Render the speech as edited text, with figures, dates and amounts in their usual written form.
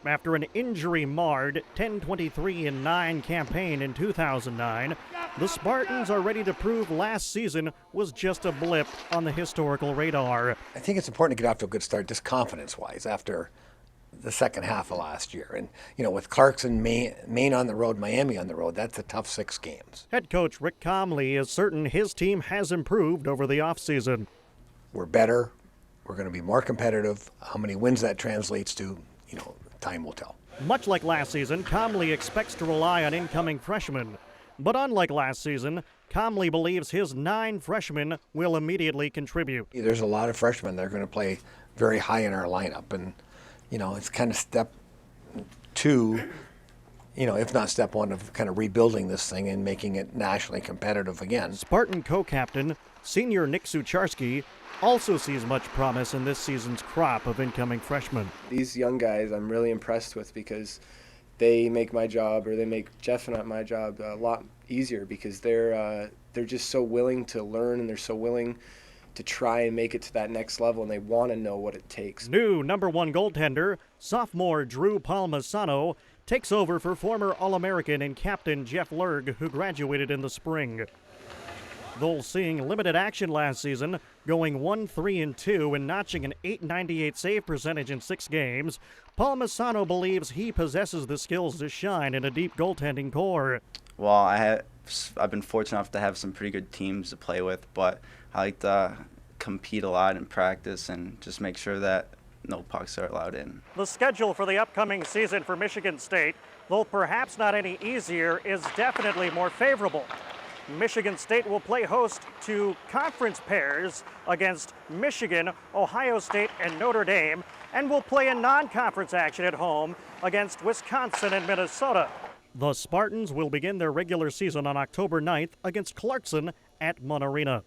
After an injury-marred 10-23-9 campaign in 2009, the Spartans are ready to prove last season was just a blip on the historical radar. I think it's important to get off to a good start, just confidence-wise, after the second half of last year. And, with Clarkson, Maine on the road, Miami on the road, that's a tough 6 games. Head coach Rick Comley is certain his team has improved over the offseason. We're better. We're going to be more competitive. How many wins that translates to, time will tell. Much like last season, Comley expects to rely on incoming freshmen. But unlike last season, Comley believes his 9 freshmen will immediately contribute. There's a lot of freshmen that are going to play very high in our lineup. And, it's kind of step 2, if not step 1 of kind of rebuilding this thing and making it nationally competitive again. Spartan co-captain, senior Nick Sucharski, also sees much promise in this season's crop of incoming freshmen. These young guys I'm really impressed with because they make my job, or they make Jeff and my job a lot easier, because they're just so willing to learn, and they're so willing to try and make it to that next level, and they want to know what it takes. New number 1 goaltender, sophomore Drew Palmisano, takes over for former All-American and captain Jeff Lerg, who graduated in the spring. Though seeing limited action last season, going 1-3-2 and notching an .898 save percentage in 6 games, Palmisano believes he possesses the skills to shine in a deep goaltending core. Well, I've been fortunate enough to have some pretty good teams to play with, but I like to compete a lot in practice and just make sure that no pucks are allowed in. The schedule for the upcoming season for Michigan State, though perhaps not any easier, is definitely more favorable. Michigan State will play host to conference pairs against Michigan, Ohio State, and Notre Dame, and will play in non-conference action at home against Wisconsin and Minnesota. The Spartans will begin their regular season on October 9th against Clarkson at Munn Arena.